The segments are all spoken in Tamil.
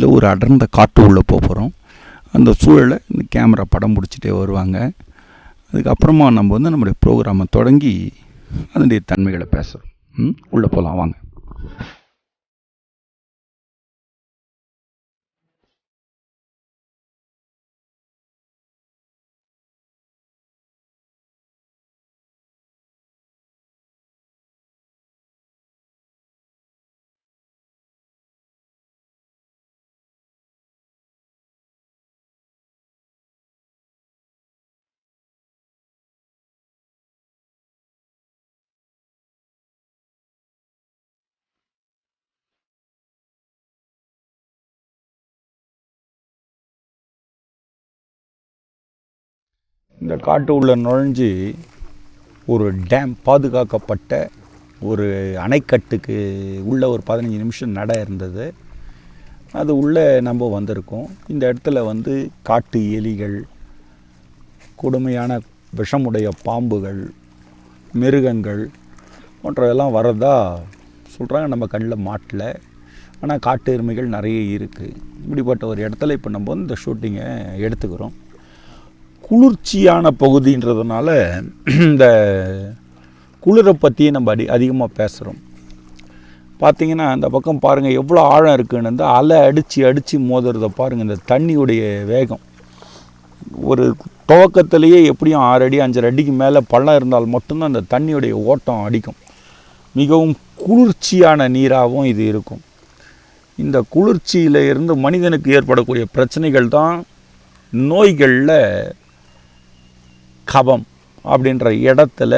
பகுதியில் ஒரு அடர்ந்த காட்டு உள்ளே போகிறோம். அந்த சூழலை இந்த கேமரா படம் பிடிச்சிட்டே வருவாங்க. அதுக்கப்புறமா நம்ம நம்முடைய ப்ரோக்ராமை தொடங்கி அதனுடைய தன்மைகளை பேசுகிறோம். உள்ளே போகலாம் வாங்க. இந்த காட்டு உள்ள நுழைஞ்சி ஒரு டேம், பாதுகாக்கப்பட்ட ஒரு அணைக்கட்டுக்கு உள்ளே ஒரு 15 நிமிஷம் நட இருந்தது. அது உள்ளே நம்ம வந்திருக்கோம். இந்த இடத்துல காட்டு எலிகள், கொடுமையான விஷமுடைய பாம்புகள், மிருகங்கள் போன்றதெல்லாம் வரதா சொல்கிறாங்க. நம்ம கண்ணில் மாட்டல, ஆனால் காட்டு எருமைகள் நிறைய இருக்குது. இப்படிப்பட்ட ஒரு இடத்துல இப்போ நம்ம இந்த ஷூட்டிங்கை எடுத்துக்கிறோம். குளிர்ச்சியான பகுதின்றதுனால இந்த குளிரை பற்றி நம்ம அதிகமாக பேசுகிறோம். பார்த்திங்கன்னா இந்த பக்கம் பாருங்கள் எவ்வளோ ஆழம் இருக்குன்னு. இந்த அலை அடித்து மோதுறதை பாருங்கள். இந்த தண்ணியுடைய வேகம் ஒரு துவக்கத்திலேயே எப்படியும் 6 அடி 5 அடிக்கு மேலே பள்ளம் இருந்தால் மட்டும்தான் அந்த தண்ணியுடைய ஓட்டம் அடிக்கும். மிகவும் குளிர்ச்சியான நீராகவும் இது இருக்கும். இந்த குளிர்ச்சியில் இருந்து மனிதனுக்கு ஏற்படக்கூடிய பிரச்சனைகள் தான் நோய்களில் கபம் அப்படின்ற இடத்துல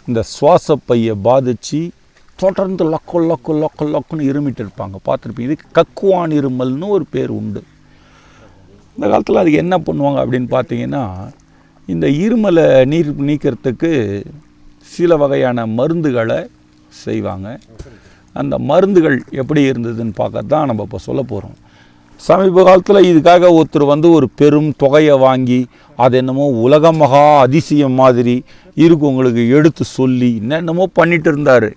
இந்த சுவாசப்பையை பாதித்து தொடர்ந்து லொக்குன்னு இருமிட்டு இருப்பாங்க. பார்த்துருப்பீங்க. இதுக்கு கக்குவான் இருமல்னு ஒரு பேர் உண்டு. இந்த காலத்தில் அதுக்கு என்ன பண்ணுவாங்க அப்படின்னு பார்த்தீங்கன்னா, இந்த இருமலை நீக்கிறதுக்கு சில வகையான மருந்துகளை செய்வாங்க. அந்த மருந்துகள் எப்படி இருந்ததுன்னு பார்க்க தான் நம்ம இப்போ சொல்ல போகிறோம். சமீப காலத்தில் இதுக்காக ஒருத்தர் ஒரு பெரும் தொகையை வாங்கி அது என்னமோ உலக மகா அதிசயம் மாதிரி இருக்கு உங்களுக்கு எடுத்து சொல்லி என்னென்னமோ பண்ணிட்டு இருந்தார்.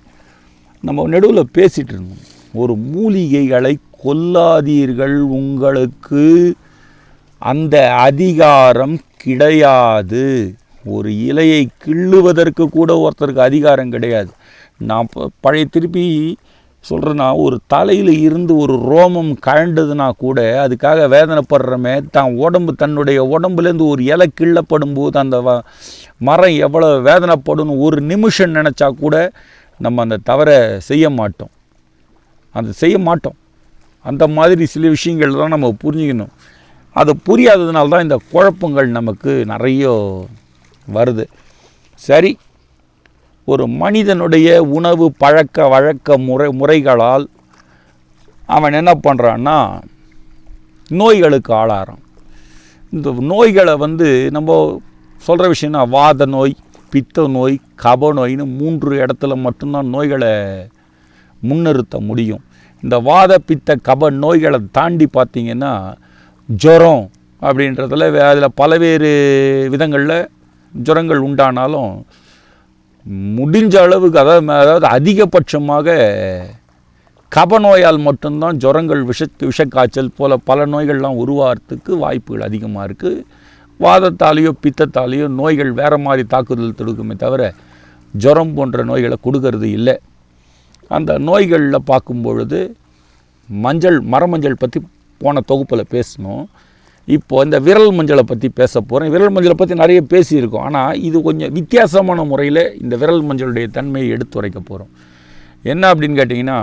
நம்ம நடுவில் பேசிகிட்டு இருந்தோம். ஒரு மூலிகைகளை கொல்லாதீர்கள், உங்களுக்கு அந்த அதிகாரம் கிடையாது. ஒரு இலையை கிள்ளுவதற்கு கூட ஒருத்தருக்கு அதிகாரம் கிடையாது. நான் பழைய திருப்பி சொல்கிறேன்னா, ஒரு தலையில் இருந்து ஒரு ரோமம் கழண்டதுன்னா கூட அதுக்காக வேதனைப்படுறமே. தன்னுடைய உடம்புலேருந்து ஒரு இலை கிள்ளப்படும் போது அந்த மரம் எவ்வளோ வேதனைப்படும் ஒரு நிமிஷம் நினச்சா கூட நம்ம அந்த தவறை செய்ய மாட்டோம். அந்த மாதிரி சில விஷயங்கள் தான் நம்ம புரிஞ்சுக்கணும். அது புரியாததுனால தான் இந்த குழப்பங்கள் நமக்கு நிறைய வருது. சரி, ஒரு மனிதனுடைய உணவு பழக்க வழக்க முறைகளால் அவன் என்ன பண்ணுறான்னா நோய்களுக்கு ஆளாகிறான். இந்த நோய்களை நம்ம சொல்கிற விஷயம்னா வாத நோய், பித்த நோய், கப நோயின்னு 3 இடத்துல மட்டும்தான் நோய்களை முன்னிறுத்த முடியும். இந்த வாத பித்த கப நோய்களை தாண்டி பார்த்திங்கன்னா ஜுரம் அப்படின்றதுல அதில் பல்வேறு விதங்களில் ஜுரங்கள் உண்டானாலும் முடிஞ்ச அளவுக்கு அதாவது அதிகபட்சமாக கபநோயால் மட்டும்தான் ஜுரங்கள், விஷக்காய்ச்சல் போல் பல நோய்கள்லாம் உருவாகிறதுக்கு வாய்ப்புகள் அதிகமாக இருக்குது. வாதத்தாலேயோ பித்தத்தாலேயோ நோய்கள் வேறு மாதிரி தாக்குதல் தொடுக்குமே தவிர ஜுரம் போன்ற நோய்களை கொடுக்கறது இல்லை. அந்த நோய்களில் பார்க்கும் பொழுது மரமஞ்சள் பற்றி போன தொகுப்பில் பேசணும். இப்போது இந்த விரல் மஞ்சளை பற்றி பேச போகிறேன். விரல் மஞ்சளை பற்றி நிறைய பேசியிருக்கோம். ஆனால் இது கொஞ்சம் வித்தியாசமான முறையில் இந்த விரல் மஞ்சளுடைய தன்மையை எடுத்துரைக்க போகிறோம். என்ன அப்படின்னு கேட்டிங்கன்னா,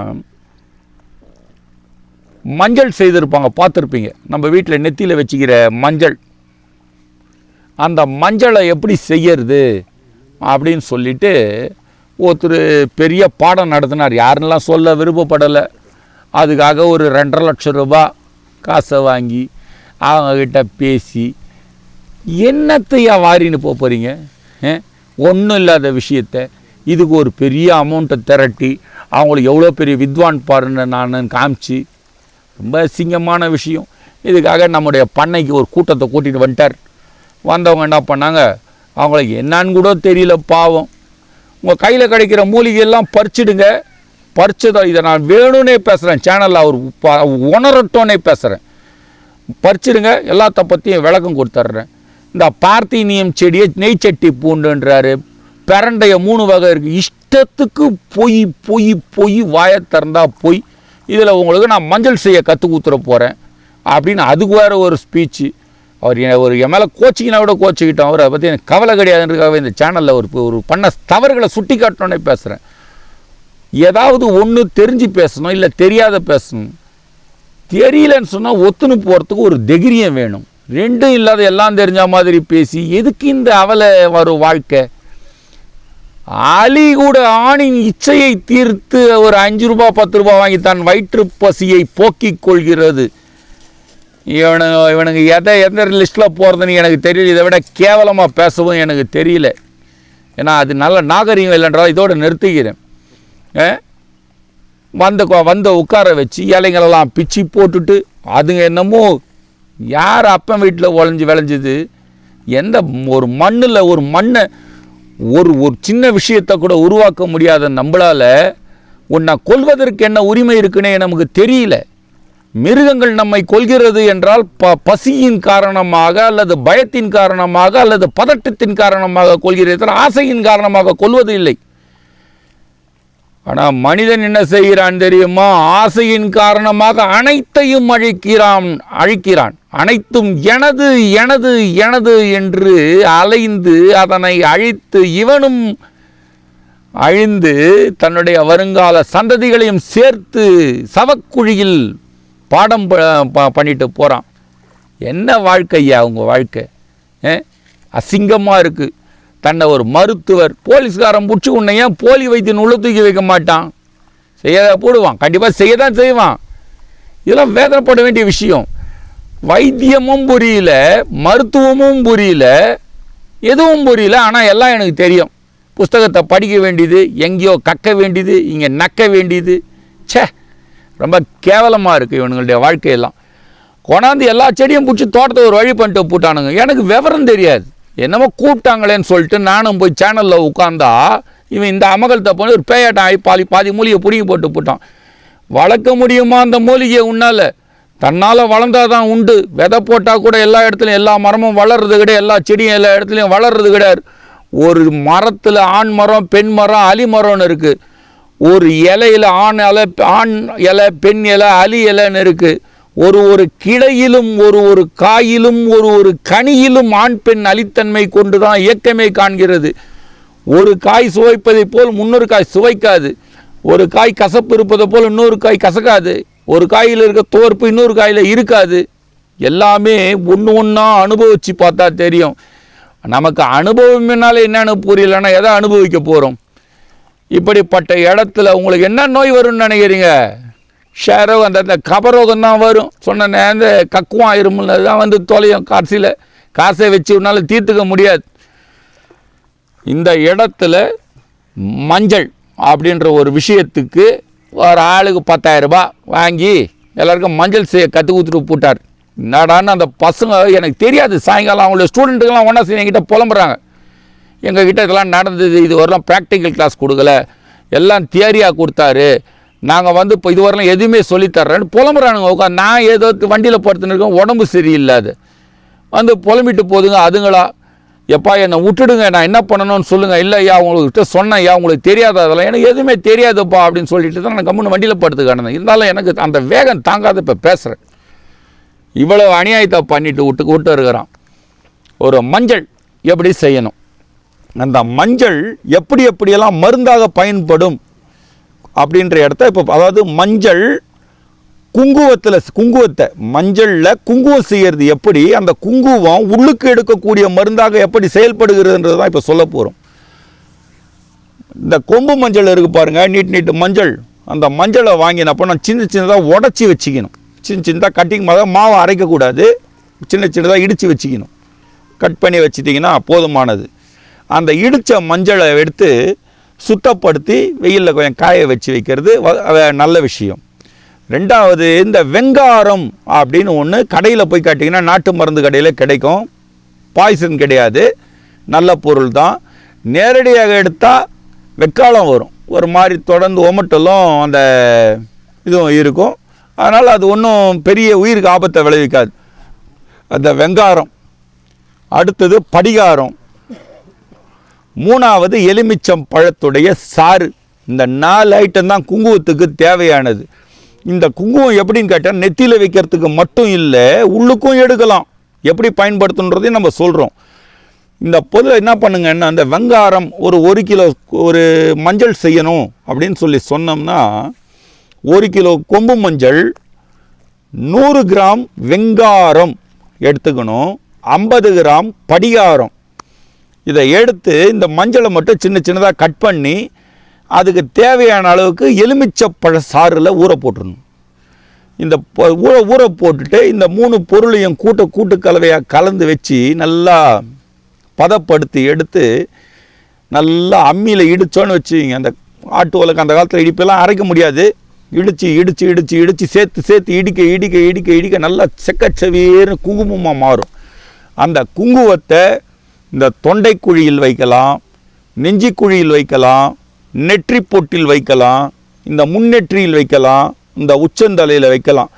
மஞ்சள் செய்திருப்பாங்க, பார்த்துருப்பீங்க. நம்ம வீட்டில் நெத்தியில் வச்சுக்கிற மஞ்சள், அந்த மஞ்சளை எப்படி செய்யறது அப்படின்னு சொல்லிட்டு ஒருத்தர் பெரிய பாடம் நடத்தினார். யாருன்னெலாம் சொல்ல விருப்பப்படலை. அதுக்காக ஒரு 2.5 லட்சம் ரூபாய் காசை வாங்கி அவங்கக்கிட்ட பேசி என்னத்தையா வாரின்னு போகிறீங்க? ஒன்றும் இல்லாத விஷயத்தை இதுக்கு ஒரு பெரிய அமௌண்ட்டை திரட்டி அவங்களுக்கு எவ்வளோ பெரிய வித்வான் பாருன்னு நான் காமிச்சு ரொம்ப அசிங்கமான விஷயம். இதுக்காக நம்முடைய பண்ணைக்கு ஒரு கூட்டத்தை கூட்டிகிட்டு வந்துட்டார். வந்தவங்க என்ன பண்ணாங்க, அவங்களுக்கு என்னான்னு கூட தெரியல பாவம். உங்கள் கையில் கிடைக்கிற மூலிகையெல்லாம் பறிச்சிடுங்க, பறிச்சதோ, இதை நான் வேணும்னே பேசுகிறேன், சேனலில் அவர் உணரட்டோன்னே பேசுகிறேன். பறிச்சிருங்க, எல்லாத்த பற்றியும் விளக்கம் கொடுத்துட்றேன். இந்த பார்த்தீனியம் செடியை நெய்ச்சட்டி பூண்டுன்றாரு, பிரண்டைய 3 வகை இருக்குது. இஷ்டத்துக்கு பொய் வாயை திறந்தா பொய். இதில் உங்களுக்கு நான் மஞ்சள் செய்ய கற்றுக் கொடுத்துட போகிறேன் அப்படின்னு அதுக்கு வேறு ஒரு ஸ்பீச்சு. அவர் என் மேலே கோச்சிக்கினா கூட கோச்சிக்கிட்டோம். அவர் அதை பற்றி எனக்கு கவலை கிடையாதுன்றதுக்காக இந்த சேனலில் ஒரு பண்ண தவறுகளை சுட்டி காட்டணுன்னே பேசுகிறேன். ஏதாவது ஒன்று தெரிஞ்சு பேசணும், இல்லை தெரியாத பேசணும். தெரியலன்னு சொன்னால் ஒத்துன்னு போகிறதுக்கு ஒரு தைரியம் வேணும். ரெண்டும் இல்லாத எல்லாம் தெரிஞ்ச மாதிரி பேசி எதுக்கு இந்த அவலை வரும் வாழ்க்கை? அலி கூட ஆணின் இச்சையை தீர்த்து ஒரு 5 ரூபா 10 ரூபா வாங்கி தன் வயிற்று பசியை போக்கிக் கொள்கிறது. இவனுக்கு எந்த லிஸ்ட்டில் போகிறதுன்னு எனக்கு தெரியல. இதை விட கேவலமாக பேசவும் எனக்கு தெரியல. ஏன்னா அது நல்ல நாகரிகம் இல்லைன்றால் இதோடு நிறுத்திக்கிறேன். வந்த உட்கார வச்சு இலைங்களெல்லாம் பிச்சு போட்டுட்டு அதுங்க என்னமோ யார் அப்பன் வீட்டில் விளைஞ்சுது, எந்த ஒரு மண்ணில் ஒரு மண்ணை ஒரு சின்ன விஷயத்தை கூட உருவாக்க முடியாத நம்மளால் உன்னை கொல்வதற்கு என்ன உரிமை இருக்குன்னே நமக்கு தெரியல. மிருகங்கள் நம்மை கொல்கிறது என்றால் பசியின் காரணமாக அல்லது பயத்தின் காரணமாக அல்லது பதட்டத்தின் காரணமாக கொள்கிறது, ஆசையின் காரணமாக கொல்வது இல்லை. ஆனால் மனிதன் என்ன செய்கிறான் தெரியுமா? ஆசையின் காரணமாக அனைத்தையும் அழிக்கிறான். அனைத்தும் எனது எனது எனது என்று அலைந்து அதனை அழித்து இவனும் அழிந்து தன்னுடைய வருங்கால சந்ததிகளையும் சேர்த்து சவக்குழியில் பாடம் பண்ணிட்டு போகிறான். என்ன வாழ்க்கையா உங்கள் வாழ்க்கை? அசிங்கமாக இருக்குது. தன்னை ஒரு மருத்துவர் போலீஸ்காரன் பிடிச்சி உன்னை ஏன் போலி வைத்தியன் உள்ள தூக்கி வைக்க மாட்டான்? செய்ய போடுவான், கண்டிப்பாக செய்ய தான் செய்வான். இதெல்லாம் வேதனைப்பட வேண்டிய விஷயம். வைத்தியமும் புரியல, மருத்துவமும் புரியல, எதுவும் புரியல. ஆனால் எல்லாம் எனக்கு தெரியும். புஸ்தகத்தை படிக்க வேண்டியது, எங்கேயோ கக்க வேண்டியது, இங்கே நக்க வேண்டியது. சே, ரொம்ப கேவலமாக இருக்குது இவனுங்களுடைய வாழ்க்கையெல்லாம். கொண்டாந்து எல்லா செடியும் பிடிச்சி தோட்டத்தை ஒரு வழி பண்ணிட்டு போட்டானுங்க. எனக்கு விவரம் தெரியாது, என்னமோ கூப்பிட்டாங்களேன்னு சொல்லிட்டு நானும் போய் சேனலில் உட்காந்தா இவன் இந்த அமகலத்தை போய் ஒரு பேயாட்டம் ஆகி பாதி மூலிகை பிடிங்கி போட்டான். வளர்க்க முடியுமா அந்த மூலிகையை? உன்னால் தன்னால் வளர்ந்தால் தான் உண்டு. விதை போட்டால் கூட எல்லா இடத்துலையும் எல்லா மரமும் வளர்றது கிடையாது, எல்லா செடியும் எல்லா இடத்துலையும் வளர்றது கிடையாது. ஒரு மரத்தில் ஆண் மரம் பெண் மரம் அலி மரம்னு இருக்குது. ஒரு இலையில் ஆண் இலை பெண் இலை அலி இலைன்னு இருக்குது. ஒரு கிளையிலும் ஒரு காயிலும் ஒரு கனியிலும் ஆண் பெண் அலித்தன்மை கொண்டு தான் இயக்கமே காண்கிறது. ஒரு காய் சுவைப்பதை போல் இன்னொரு காய் சுவைக்காது. ஒரு காய் கசப்பு இருப்பதை போல் இன்னொரு காய் கசக்காது. ஒரு காயில் இருக்க துவர்ப்பு இன்னொரு காயில் இருக்காது. எல்லாமே ஒன்று ஒன்றா அனுபவித்து பார்த்தா தெரியும். நமக்கு அனுபவம் என்னால் என்னென்னு புரியலைன்னா எதை அனுபவிக்க போகிறோம்? இப்படிப்பட்ட இடத்துல உங்களுக்கு என்ன நோய் வரும்னு நினைக்கிறீங்க? ஷேரோகம், அந்த கபரோகம் தான் வரும். சொன்ன இந்த கக்குவான் இருமுல்ல தான் வந்து தொலையும். காசில் காசை வச்சு உன்னால் தீர்த்துக்க முடியாது. இந்த இடத்துல மஞ்சள் அப்படின்ற ஒரு விஷயத்துக்கு ஒரு ஆளுக்கு 10,000 ரூபாய் வாங்கி எல்லாருக்கும் மஞ்சள் செய்ய கற்றுக் கொடுத்துட்டு போட்டார். என்னடான்னு அந்த பசங்க எனக்கு தெரியாது. சாயங்காலம் அவங்களோட ஸ்டூடெண்ட்டுக்கெல்லாம் ஒன்றா செய்ய என்கிட்ட புலம்புறாங்க. எங்ககிட்ட இதெல்லாம் நடந்தது, இது வரலாம் ப்ராக்டிக்கல் கிளாஸ் கொடுக்கல, எல்லாம் தியரியாக கொடுத்தாரு, நாங்கள் வந்து இப்போ இது வரலாம் எதுவுமே சொல்லித்தர்றேன்னு புலம்புறானுங்க. உட்காந்து நான் ஏதோ வண்டியில் படுத்துன்னு இருக்கேன், உடம்பு சரியில்லாது வந்து புலம்பிட்டு போதுங்க. அதுங்களா எப்பா என்னை விட்டுடுங்க, நான் என்ன பண்ணணும்னு சொல்லுங்கள். இல்லை ஐயா உங்கள்கிட்ட சொன்னேன் ஐயா, உங்களுக்கு தெரியாத அதெல்லாம் எனக்கு எதுவுமே தெரியாதுப்பா அப்படின்னு சொல்லிட்டு தான் நான் கம்முன்னு வண்டியில் படுத்து கிடந்தேன். இருந்தாலும் எனக்கு அந்த வேகம் தாங்காத இப்போ பேசுகிறேன். இவ்வளோ அநியாயத்தை பண்ணிட்டு விட்டு இருக்கிறான். ஒரு மஞ்சள் எப்படி செய்யணும், அந்த மஞ்சள் எப்படியெல்லாம் மருந்தாக பயன்படும் அப்படின்ற இடத்த இப்போ, அதாவது மஞ்சள் குங்குமத்தை மஞ்சளில் குங்குமம் செய்கிறது எப்படி, அந்த குங்குமம் உள்ளுக்கு எடுக்கக்கூடிய மருந்தாக எப்படி செயல்படுகிறதுன்றது தான் இப்போ சொல்ல போகிறோம். இந்த கொம்பு மஞ்சள் இருக்குது பாருங்கள், நீட்டு மஞ்சள். அந்த மஞ்சளை வாங்கினப்போ நான் சின்னதாக உடச்சி வச்சுக்கணும். சின்னதாக கட்டிங் மாவை அரைக்கக்கூடாது, சின்னதாக இடித்து வச்சுக்கணும். கட் பண்ணி வச்சுட்டிங்கன்னா போதுமானது. அந்த இடித்த மஞ்சளை எடுத்து சுத்தப்படுத்தி வெயிலில் கொஞ்சம் காய வச்சு வைக்கிறது நல்ல விஷயம். ரெண்டாவது, இந்த வெங்காரம் அப்படின்னு ஒன்று கடையில் போய் கேட்டிங்கன்னா நாட்டு மருந்து கடையில் கிடைக்கும். பாய்சன் கிடையாது, நல்ல பொருள் தான். நேரடியாக எடுத்தால் வெக்காலம் வரும், ஒரு மாதிரி தொடர்ந்து ஒமட்டலும் அந்த இதுவும் இருக்கும். அதனால் அது ஒன்றும் பெரிய உயிருக்கு ஆபத்தை விளைவிக்காது. அந்த வெங்காரம், அடுத்தது படிகாரம், மூணாவது எலுமிச்சம் பழத்துடைய சாறு. இந்த 4 ஐட்டம் தான் குங்குமத்துக்கு தேவையானது. இந்த குங்குமம் எப்படின்னு கேட்டால் நெத்தியில் வைக்கிறதுக்கு மட்டும் இல்லை, உள்ளுக்கும் எடுக்கலாம். எப்படி பயன்படுத்துன்றதையும் நம்ம சொல்கிறோம். இந்த பொருளை என்ன பண்ணுங்கன்னா, அந்த வெங்காரம் ஒரு கிலோ ஒரு மஞ்சள் செய்யணும் அப்படின்னு சொல்லி சொன்னோம்னா, 1 கிலோ கொம்பு மஞ்சள், 100 கிராம் வெங்காரம் எடுத்துக்கணும், 50 கிராம் படிகாரம். இதை எடுத்து இந்த மஞ்சளை மட்டும் சின்ன சின்னதாக கட் பண்ணி அதுக்கு தேவையான அளவுக்கு எலுமிச்சப்பழ சாறில் ஊற போட்டுடணும். இந்த ஊற போட்டுட்டு இந்த 3 பொருளையும் கூட்டு கலவையாக கலந்து வச்சு நல்லா பதப்படுத்தி எடுத்து நல்லா அம்மியில் இடித்தோன்னு வச்சுங்க. அந்த ஆட்டு உலக்கு அந்த காலத்தில் இடிப்பெல்லாம் அரைக்க முடியாது, இடித்து சேர்த்து இடிக்க நல்லா செக்கச்செவேர்னு குங்குமமாக மாறும். அந்த குங்குமத்தை இந்த தொண்டை குழியில் வைக்கலாம், நெஞ்சி குழியில் வைக்கலாம், நெற்றி பொட்டில் வைக்கலாம், இந்த முன்னெற்றியில் வைக்கலாம், இந்த உச்சந்தலையில் வைக்கலாம்.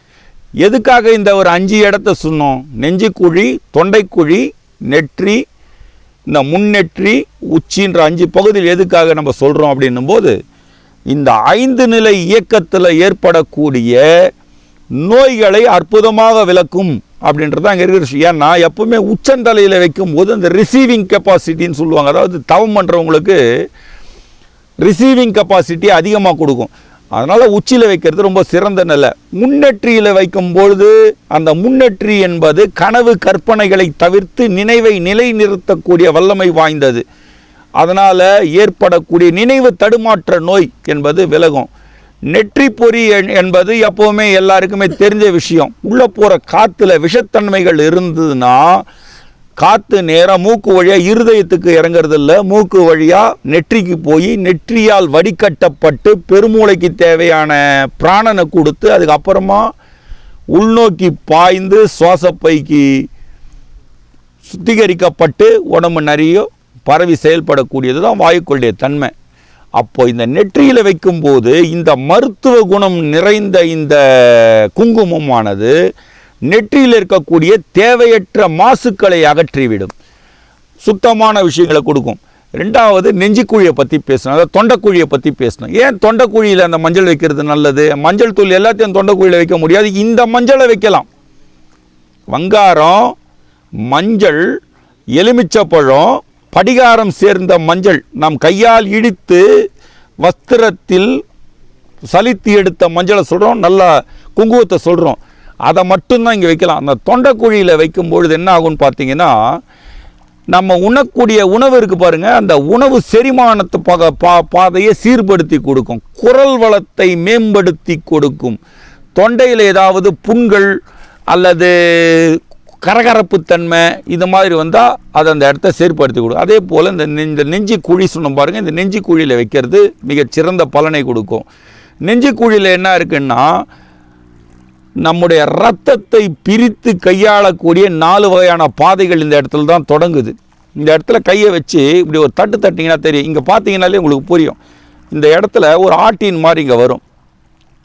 எதுக்காக இந்த ஒரு 5 இடத்த சொன்னோம்? நெஞ்சி குழி, தொண்டை குழி, நெற்றி, இந்த முன்னெற்றி, உச்சின்ற 5 பகுதியில் எதுக்காக நம்ம சொல்கிறோம் அப்படின்னும் போது, இந்த 5 நிலை இயக்கத்தில் ஏற்படக்கூடிய நோய்களை அற்புதமாக விளக்கும் அப்படின்றது தான் அங்கே இருக்கிற விஷயம். ஏன்னா எப்பவுமே உச்சந்தலையில் வைக்கும்போது அந்த ரிசீவிங் கெப்பாசிட்டின்னு சொல்லுவாங்க. அதாவது தவம் பண்ணுறவங்களுக்கு ரிசீவிங் கெப்பாசிட்டி அதிகமாக கொடுக்கும். அதனால் உச்சியில் வைக்கிறது ரொம்ப சிறந்த நிலை. முன்னெற்றியில் வைக்கும்பொழுது அந்த முன்னெற்றி என்பது கனவு கற்பனைகளை தவிர்த்து நினைவை நிலைநிறுத்தக்கூடிய வல்லமை வாய்ந்தது. அதனால் ஏற்படக்கூடிய நினைவு தடுமாற்ற நோய் என்பது விலகும். நெற்றி பொறி என்பது எப்போவுமே எல்லாருக்குமே தெரிஞ்ச விஷயம். உள்ளே போகிற காற்றுல விஷத்தன்மைகள் இருந்ததுன்னா காற்று நேராக மூக்கு வழியாக இருதயத்துக்கு இறங்கிறது இல்லை, மூக்கு வழியாக நெற்றிக்கு போய் நெற்றியால் வடிகட்டப்பட்டு பெருமூளைக்கு தேவையான பிராணனை கொடுத்து அதுக்கப்புறமா உள்நோக்கி பாய்ந்து சுவாசப்பைக்கு சுத்திகரிக்கப்பட்டு உடம்பு நிறைய பரவி செயல்படக்கூடியது தான் வாயுக்களுடைய தன்மை. அப்போ இந்த நெற்றியில் வைக்கும்போது இந்த மருத்துவ குணம் நிறைந்த இந்த குங்குமமானது நெற்றியில் இருக்கக்கூடிய தேவையற்ற மாசுக்களை அகற்றிவிடும், சுத்தமான விஷயங்களை கொடுக்கும். 2வது நெஞ்சிக்குழியை பற்றி பேசணும், அதாவது தொண்டைக்குழியை பற்றி பேசணும். ஏன் தொண்டைக்குழியில் அந்த மஞ்சள் வைக்கிறது நல்லது? மஞ்சள் தூள் எல்லாத்தையும் தொண்டைக்குழியில் வைக்க முடியாது, இந்த மஞ்சளை வைக்கலாம். வெங்காரம், மஞ்சள், எலுமிச்சப்பழம், படிகாரம் சேர்ந்த மஞ்சள் நாம் கையால் இடித்து வஸ்திரத்தில் சலித்து எடுத்த மஞ்சளை சொல்கிறோம், நல்லா குங்குமத்தை சொல்கிறோம். அதை மட்டும்தான் இங்கே வைக்கலாம். அந்த தொண்டைக்குழியில் வைக்கும்பொழுது என்ன ஆகும்னு பார்த்தீங்கன்னா, நம்ம உண்ணக்கூடிய உணவு இருக்குது பாருங்கள், அந்த உணவு செரிமானத்தை பாதையை சீர்படுத்தி கொடுக்கும், குரல் வளத்தை மேம்படுத்தி கொடுக்கும். தொண்டையில் ஏதாவது புண்கள் அல்லது கரகரப்பு தன்மை இது மாதிரி வந்தால் அதை அந்த இடத்த சீர்படுத்தி கொடுக்கும். அதே போல் இந்த நெஞ்சி குழி சொன்ன பாருங்கள், இந்த நெஞ்சி குழியில் வைக்கிறது மிகச்சிறந்த பலனை கொடுக்கும். நெஞ்சி குழியில் என்ன இருக்குன்னா, நம்முடைய இரத்தத்தை பிரித்து கையாளக்கூடிய 4 வகையான பாதைகள் இந்த இடத்துல தான் தொடங்குது. இந்த இடத்துல கையை வச்சு இப்படி ஒரு தட்டிங்கன்னா தெரியும். இங்கே பார்த்தீங்கன்னாலே உங்களுக்கு புரியும். இந்த இடத்துல ஒரு ஆட்டின் மாதிரி இங்கே வரும்,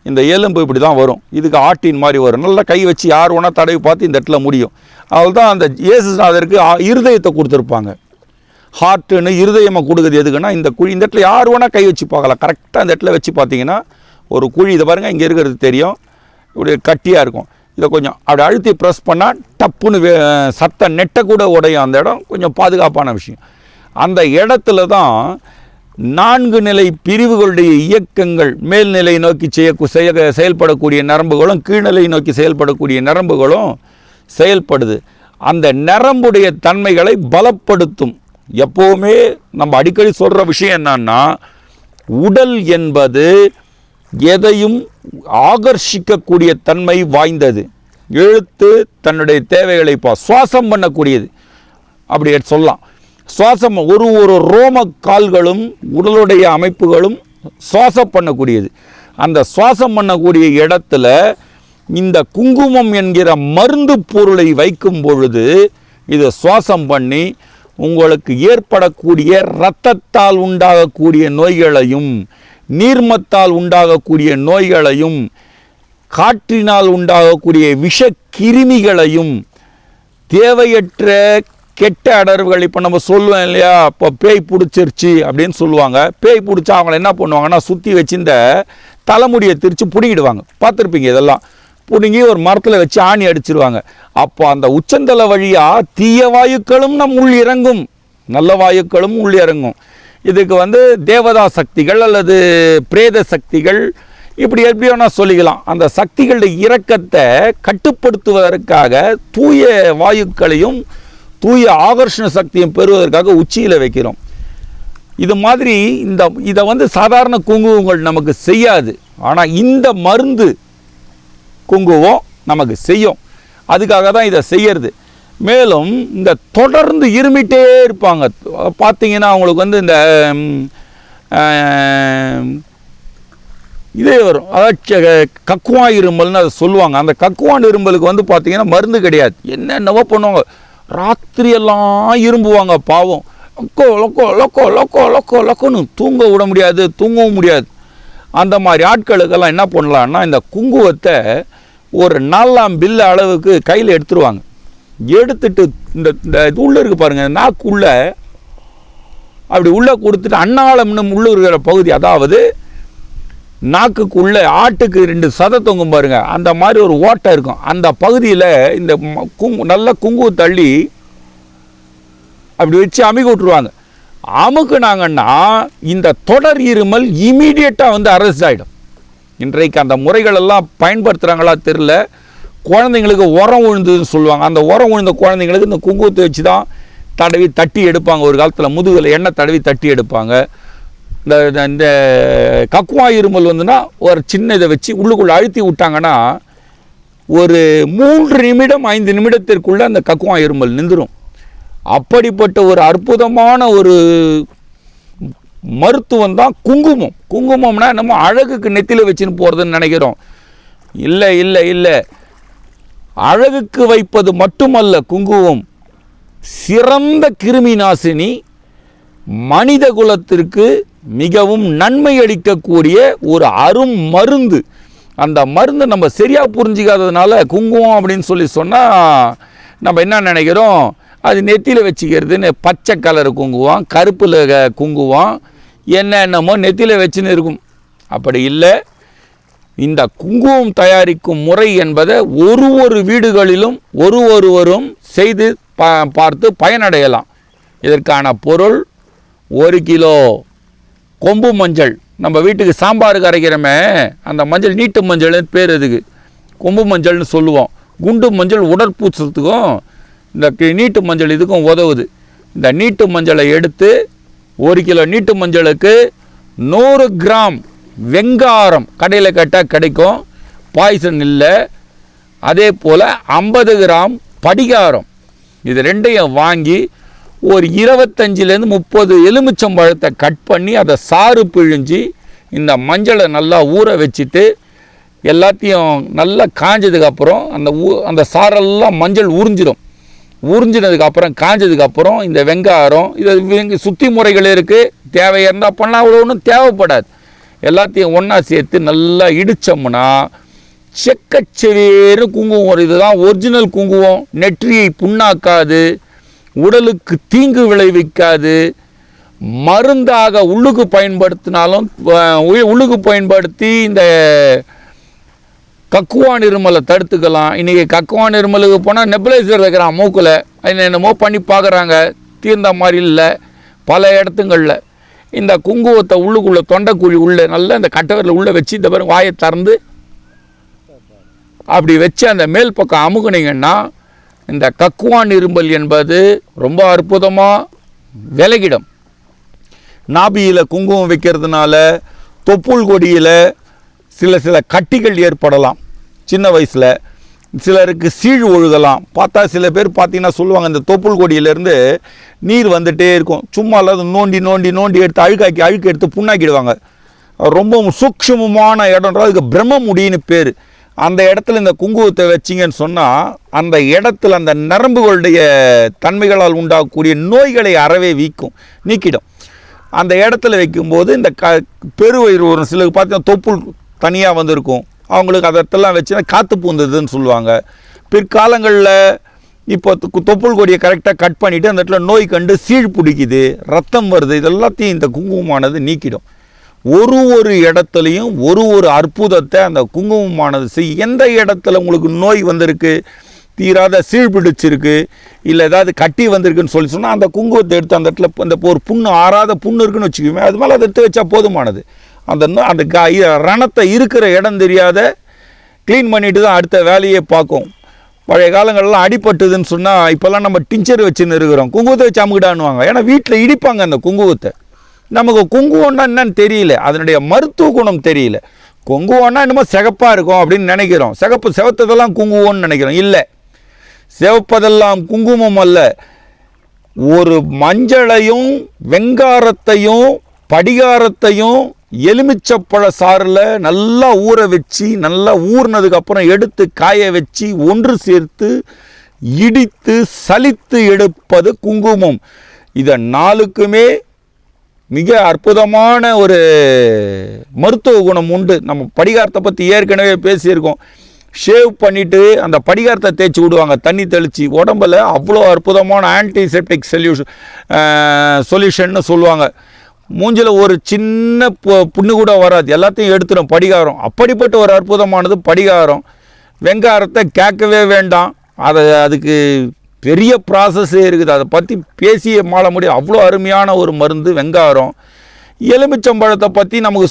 இந்த எலும்பு இப்படி தான் வரும், இதுக்கு ஆட்டின் மாதிரி வரும். நல்லா கை வச்சு யார் வேணால் தடவி பார்த்து இந்த இடத்துல முடியும். அவள் தான் அந்த இயேசுநாதருக்கு இருதயத்தை கொடுத்துருப்பாங்க. ஹார்ட்டுன்னு இருதயமாக கொடுக்குறது எதுக்குன்னா, இந்த குழி இந்த இடத்துல யார் வேணால் கை வச்சு பார்க்கலாம். கரெக்டாக இந்த இடத்துல வச்சு பார்த்தீங்கன்னா ஒரு குழி, இதை பாருங்கள், இங்கே இருக்கிறது தெரியும், இப்படி கட்டியாக இருக்கும். இதை கொஞ்சம் அப்படி அழுத்தி ப்ரெஸ் பண்ணால் டப்புன்னு சத்த நெட்டை கூட உடையும். அந்த இடம் கொஞ்சம் பாதுகாப்பான விஷயம். அந்த இடத்துல தான் 4 நிலை பிரிவுகளுடைய இயக்கங்கள், மேல்நிலை நோக்கி செயல்படக்கூடிய நரம்புகளும் கீழ்நிலை நோக்கி செயல்படக்கூடிய நரம்புகளும் செயல்படுது. அந்த நரம்புடைய தன்மைகளை பலப்படுத்தும். எப்போவுமே நம்ம அடிக்கடி சொல்கிற விஷயம் என்னன்னா, உடல் என்பது எதையும் ஆகர்ஷிக்கக்கூடிய தன்மை வாய்ந்தது. எழுத்து தன்னுடைய தேவைகளை சுவாசம் பண்ணக்கூடியது, அப்படி சொல்லலாம். சுவாசம் ஒரு ரோம கால்களும் உடலுடைய அமைப்புகளும் சுவாசம் பண்ணக்கூடியது. அந்த சுவாசம் பண்ணக்கூடிய இடத்துல இந்த குங்குமம் என்கிற மருந்து பொருளை வைக்கும் பொழுது இது சுவாசம் பண்ணி உங்களுக்கு ஏற்படக்கூடிய இரத்தத்தால் உண்டாகக்கூடிய நோய்களையும், நீர்மத்தால் உண்டாகக்கூடிய நோய்களையும், காற்றினால் உண்டாகக்கூடிய விஷ கிருமிகளையும், தேவையற்ற கெட்ட அடர்வுகள். இப்போ நம்ம சொல்லுவோம் இல்லையா, இப்போ பேய் பிடிச்சிருச்சு அப்படின்னு சொல்லுவாங்க. பேய் பிடிச்சா அவங்கள என்ன பண்ணுவாங்கன்னா, சுற்றி வச்சு இந்த தலைமுடியை திரிச்சு பிடுங்கிடுவாங்க. பார்த்துருப்பீங்க. இதெல்லாம் பிடுங்கி ஒரு மரத்தில் வச்சு ஆணி அடிச்சிருவாங்க. அப்போ அந்த உச்சந்தலை வழியாக தீய வாயுக்களும் நம் உள் இறங்கும், நல்ல வாயுக்களும் உள் இறங்கும். இதுக்கு தேவதா சக்திகள் அல்லது பிரேத சக்திகள், இப்படி எப்படி வேணால் சொல்லிக்கலாம். அந்த சக்திகளுடைய இறக்கத்தை கட்டுப்படுத்துவதற்காக தூய வாயுக்களையும் தூய ஆகர்ஷண சக்தியும் பெறுவதற்காக உச்சியில் வைக்கிறோம். இது மாதிரி இதை சாதாரண குங்குமங்கள் நமக்கு செய்யாது. ஆனால் இந்த மருந்து குங்குமம் நமக்கு செய்யும். அதுக்காக தான் இதை செய்யறது. மேலும் இந்த தொடர்ந்து இருமிட்டே இருப்பாங்க. பார்த்தீங்கன்னா அவங்களுக்கு இந்த இதே வரும், அதாவது கக்குவான் இருமல்னு அதை சொல்லுவாங்க. அந்த கக்குவான் இருமலுக்கு பார்த்தீங்கன்னா மருந்து கிடையாது. என்னென்னவோ பண்ணுவாங்க, ராத்திரியெல்லாம் இரும்புவாங்க. பாவம், loco loco loco loco loco லொக்கோன்னு தூங்க விட முடியாது, தூங்கவும் முடியாது. அந்த மாதிரி ஆட்களுக்கெல்லாம் என்ன பண்ணலான்னா, இந்த குங்குமத்தை ஒரு 4 பில்லு அளவுக்கு கையில் எடுத்துருவாங்க. எடுத்துட்டு இந்த இது உள்ளே இருக்குது பாருங்கள், நாக்குள்ளே அப்படி உள்ளே கொடுத்துட்டு அன்னாளம்னு உள்ள இருக்கிற பகுதி, அதாவது நாக்குக்குள்ளே ஆட்டுக்கு 2 சதை தொங்கும் பாருங்கள், அந்த மாதிரி ஒரு ஓட்டை இருக்கும். அந்த பகுதியில் இந்த நல்ல குங்குமம் தள்ளி அப்படி வச்சு அமுக்கி விட்டுருவாங்க. அமுக்குனாங்கன்னா இந்த தொடர் இருமல் இமீடியட்டாக அரெஸ்ட் ஆகிடும். இன்றைக்கு அந்த முறைகளெல்லாம் பயன்படுத்துகிறாங்களா தெரில. குழந்தைங்களுக்கு உரம் விழுந்ததுன்னு சொல்லுவாங்க. அந்த உரம் விழுந்த குழந்தைங்களுக்கு இந்த குங்குமத்தை வச்சு தான் தடவி தட்டி எடுப்பாங்க. ஒரு காலத்தில் முதுகில் எண்ணெய் தடவி தட்டி எடுப்பாங்க. இந்த கக்குவா இருமல் ஒரு சின்ன இதை வச்சு உள்ளுக்குள்ளே அழுத்தி விட்டாங்கன்னா ஒரு 3 நிமிடம் 5 நிமிடத்திற்குள்ளே அந்த கக்குவா இருமல் நின்றுடும். அப்படிப்பட்ட ஒரு அற்புதமான ஒரு மருத்துவம் தான் குங்குமம். குங்குமம்னா நம்ம அழகுக்கு நெத்தியில் வச்சுன்னு போகிறதுன்னு நினைக்கிறோம். இல்லை இல்லை இல்லை, அழகுக்கு வைப்பது மட்டுமல்ல குங்குமம், சிறந்த கிருமி நாசினி, மனித குலத்திற்கு மிகவும் நன்மை அளிக்கக்கூடிய ஒரு அரும் மருந்து. அந்த மருந்து நம்ம சரியாக புரிஞ்சிக்காததுனால குங்குமம் அப்படின்னு சொல்லி சொன்னால் நம்ம என்ன நினைக்கிறோம், அது நெத்தியில் வச்சுக்கிறதுன்னு. பச்சை கலர் குங்குமம், கருப்பில் குங்குமம், என்னென்னமோ நெத்தியில் வச்சுன்னு இருக்கும். அப்படி இல்லை. இந்த குங்குமம் தயாரிக்கும் முறை என்பதை ஒரு வீடுகளிலும் ஒருவரும் செய்து பார்த்து பயனடையலாம். இதற்கான பொருள் 1 கிலோ கொம்பு மஞ்சள். நம்ம வீட்டுக்கு சாம்பாருக்கு அரைக்கிறோமே அந்த மஞ்சள், நீட்டு மஞ்சள்னு பேர். இதுக்கு கொம்பு மஞ்சள்னு சொல்லுவோம். குண்டு மஞ்சள் உடற்பூச்சத்துக்கும் இந்த நீட்டு மஞ்சள் இதுக்கும் உதவுது. இந்த நீட்டு மஞ்சளை எடுத்து 1 கிலோ நீட்டு மஞ்சளுக்கு 100 கிராம் வெங்காரம் கடையில் கேட்டால் கிடைக்கும், பாய்சன் இல்லை. அதே போல் 50 கிராம் படிகாரம். இது ரெண்டையும் வாங்கி ஒரு 25லேருந்து 30 எலுமிச்சம்பழத்தை கட் பண்ணி அதை சாறு பிழிஞ்சு இந்த மஞ்சளை நல்லா ஊற வச்சுட்டு எல்லாத்தையும் நல்லா காஞ்சதுக்கப்புறம் அந்த சாரெல்லாம் மஞ்சள் உறிஞ்சினதுக்கப்புறம் காஞ்சதுக்கப்புறம் இந்த வெங்காயம், இது சுத்தி முறைகள் இருக்குது. தேவையாக இருந்தால் பண்ணால் அவ்வளோ ஒன்றும் தேவைப்படாது. எல்லாத்தையும் ஒன்றா சேர்த்து நல்லா இடித்தோம்னா செக்கச்செவேறு குங்குமம் வரும். இதுதான் ஒரிஜினல் குங்குமம். நெற்றியை புண்ணாக்காது, உடலுக்கு தீங்கு விளைவிக்காது. மருந்தாக உள்ளுக்கு பயன்படுத்தினாலும் உள்ளுக்கு பயன்படுத்தி இந்த கக்குவான் இருமலை தடுத்துக்கலாம். இன்றைக்கி கக்குவான் இருமலுக்கு போனால் நெபுலைசர் வைக்கிறான் மூக்கில், என்னென்னமோ பண்ணி பார்க்குறாங்க, தீர்ந்த மாதிரி இல்லை. பல இடத்துங்களில் இந்த குங்குமத்தை உள்ளுக்குள்ளே தொண்டைக்குழி உள்ளே நல்லா இந்த கட்டவரில் உள்ளே வச்சு இந்த பிறகு வாயை திறந்து அப்படி வச்சு அந்த மேல் பக்கம் அமுகுனீங்கன்னா இந்த கக்குவான் இருமல் என்பது ரொம்ப அற்புதமாக விலகிடும். நாபியில் குங்குமம் வைக்கிறதுனால தொப்புள் கொடியில் சில கட்டிகள் ஏற்படலாம். சின்ன வயசில் சிலருக்கு சீழ் ஒழுகலாம். பார்த்தா சில பேர் பார்த்தீங்கன்னா சொல்லுவாங்க, இந்த தொப்புள் கொடியிலேருந்து நீர் வந்துகிட்டே இருக்கும். சும்மா இல்லாத நோண்டி எடுத்து அழுக்கு எடுத்து புண்ணாக்கிடுவாங்க. ரொம்ப சூக்ஷ்மமான இடம்ன்றது அதுக்கு பிரம்ம முடின்னு பேர். அந்த இடத்துல இந்த குங்குமத்தை வச்சிங்கன்னு சொன்னால் அந்த இடத்துல அந்த நரம்புகளுடைய தன்மைகளால் உண்டாகக்கூடிய நோய்களை அறவே நீக்கிடும். அந்த இடத்துல வைக்கும்போது இந்த பெருவயிறு வரும். சிலருக்கு பார்த்தீங்கன்னா தொப்புள் தனியாக வந்திருக்கும், அவங்களுக்கு அதெல்லாம் வச்சுன்னா காற்று பூந்ததுன்னு சொல்லுவாங்க. பிற்காலங்களில் இப்போ தொப்புள் கொடியை கரெக்டாக கட் பண்ணிவிட்டு அந்த இடத்துல நோய் கண்டு சீழ் பிடிக்குது, ரத்தம் வருது, இதெல்லாத்தையும் இந்த குங்குமமானது நீக்கிடும். ஒரு இடத்துலையும் ஒரு அற்புதத்தை அந்த குங்குமமானது செய்யும். எந்த இடத்துல உங்களுக்கு நோய் வந்திருக்கு, தீராத சீழ் பிடிச்சிருக்கு, இல்லை ஏதாவது கட்டி வந்திருக்குன்னு சொன்னால் அந்த குங்குமத்தை எடுத்து அந்த இடத்துல இந்த ஒரு புண்ணு ஆறாத புண்ணு இருக்குன்னு வச்சுக்குவோமே, அது மேலே அதை எடுத்து வச்சா போதுமானது. அந்த ரணத்தை இருக்கிற இடம் தெரியாத க்ளீன் பண்ணிட்டு தான் அடுத்த வேலையே பார்க்கும். பழைய காலங்கள்லாம் அடிபட்டுதுன்னு சொன்னால் இப்போல்லாம் நம்ம டிஞ்சர் வச்சுன்னு இருக்கிறோம், குங்குமத்தை வச்சு அமுக்கிடான்னுவாங்க. ஏன்னா வீட்டில் இடிப்பாங்க அந்த குங்குமத்தை. நமக்கு குங்குமம்னா என்னன்னு தெரியல, அதனுடைய மருத்துவ குணம் தெரியல. குங்குமம்னா என்னமோ சிகப்பாக இருக்கும் அப்படின்னு நினைக்கிறோம், செவத்ததெல்லாம் குங்குமம்னு நினைக்கிறோம். இல்லை, சிவப்பதெல்லாம் குங்குமம் அல்ல. ஒரு மஞ்சளையும் வெங்காரத்தையும் படிகாரத்தையும் எலுமிச்சப்பழ சாறில் நல்லா ஊற வச்சு, நல்லா ஊறினதுக்கப்புறம் எடுத்து காய வச்சு ஒன்று சேர்த்து இடித்து சலித்து எடுப்பது குங்குமம். இதை நாளுக்குமே மிக அற்புதமான ஒரு மருத்துவ குணம் உண்டு. நம்ம படிகாரத்தை பற்றி ஏற்கனவே பேசியிருக்கோம். ஷேவ் பண்ணிவிட்டு அந்த படிகாரத்தை தேய்ச்சி விடுவாங்க தண்ணி தெளித்து. உடம்பில் அவ்வளோ அற்புதமான ஆன்டிசெப்டிக் சொல்யூஷன்னு சொல்லுவாங்க. மூஞ்சில் ஒரு சின்ன புண்ணு கூட வராது, எல்லாத்தையும் எடுத்துடும் படிகாரம். அப்படிப்பட்ட ஒரு அற்புதமானது படிகாரம். வெங்காரத்தை கேட்கவே வேண்டாம், அதுக்கு பெரிய ப்ராசஸே இருக்குது, அதை பற்றி பேசியே மாள முடியும். அவ்வளோ அருமையான ஒரு மருந்து வெங்காரம். எலுமிச்சம்பழத்தை பற்றி நமக்கு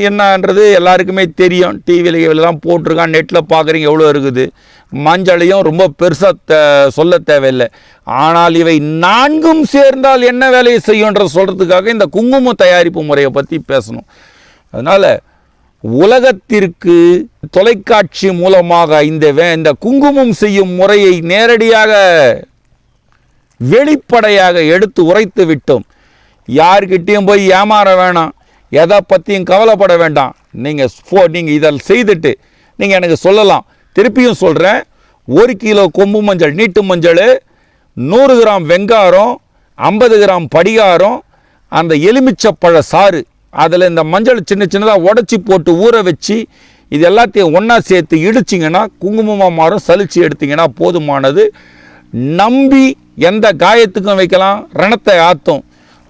என்னன்றது எல்லாருக்குமே தெரியும். டிவியில் தான் போட்டிருக்கான், நெட்டில் பார்க்குறீங்க எவ்வளோ இருக்குது. மஞ்சளையும் ரொம்ப பெருசாக சொல்ல தேவையில்லை. ஆனால் இவை நான்கும் சேர்ந்தால் என்ன வேலையை செய்யுன்ற சொல்கிறதுக்காக இந்த குங்கும தயாரிப்பு முறையை பற்றி பேசணும். அதனால் உலகத்திற்கு தொலைக்காட்சி மூலமாக இந்த குங்குமம் செய்யும் முறையை நேரடியாக வெளிப்படையாக எடுத்து உரைத்து விட்டோம். யார்கிட்டையும் போய் ஏமாற வேணாம், எதை பற்றியும் கவலைப்பட வேண்டாம். நீங்கள் இதை செய்துட்டு நீங்கள் எனக்கு சொல்லலாம். திருப்பியும் சொல்கிறேன், 1 கிலோ கொம்பு மஞ்சள், நீட்டு மஞ்சள், 100 கிராம் வெங்காரம், 50 கிராம் படிகாரம், அந்த எலுமிச்சப்பழ சாறு, அதில் இந்த மஞ்சள் சின்ன சின்னதாக உடச்சி போட்டு ஊற வச்சு இது எல்லாத்தையும் ஒன்றா சேர்த்து இடிச்சிங்கன்னா குங்குமமாக மாறும். சலிச்சு எடுத்திங்கன்னா போதுமானது. நம்பி எந்த காயத்துக்கும் வைக்கலாம், ரணத்தை ஆற்றும்.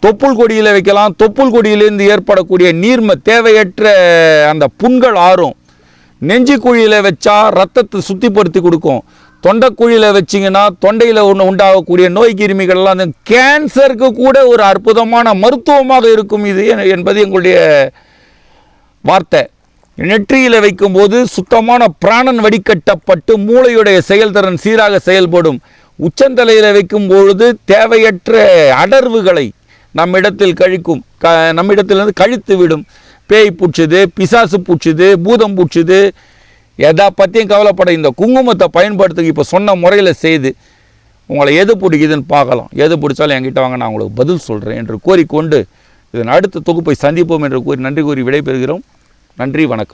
தொப்புள் கொடியில் வைக்கலாம், தொப்புள் கொடியிலேருந்து ஏற்படக்கூடிய நீர்மை தேவையற்ற அந்த புண்கள் ஆறும். நெஞ்சு குழியில் வச்சா ரத்தத்தை சுத்திப்படுத்தி கொடுக்கும். தொண்டைக்குழியில் வச்சிங்கன்னா தொண்டையில் உண்டாகக்கூடிய நோய் கிருமிகள்லாம் அந்த கேன்சருக்கு கூட ஒரு அற்புதமான மருத்துவமாக இருக்கும் இது என்பது எங்களுடைய வார்த்தை. நெற்றியில் வைக்கும்போது சுத்தமான பிராணன் வடிகட்டப்பட்டு மூளையுடைய செயல்திறன் சீராக செயல்படும். உச்சந்தலையில் வைக்கும்பொழுது தேவையற்ற அடர்வுகளை நம்மிடத்தில் நம்மிடத்திலிருந்து கழித்து விடும். பேய் பூச்சுது, பிசாசு பூச்சுது, பூதம் பூச்சுது, எதை பற்றியும் கவலைப்பட இந்த குங்குமத்தை பயன்படுத்தி இப்போ சொன்ன முறையில் செய்து உங்களை எது பிடிக்குதுன்னு பார்க்கலாம். எது பிடிச்சாலும் என்கிட்ட வாங்க, நான் உங்களுக்கு பதில் சொல்கிறேன் என்று கூறிக்கொண்டு இதன் அடுத்த தொகுப்பை சந்திப்போம் என்று கூறி நன்றி கூறி விடைபெறுகிறோம். நன்றி, வணக்கம்.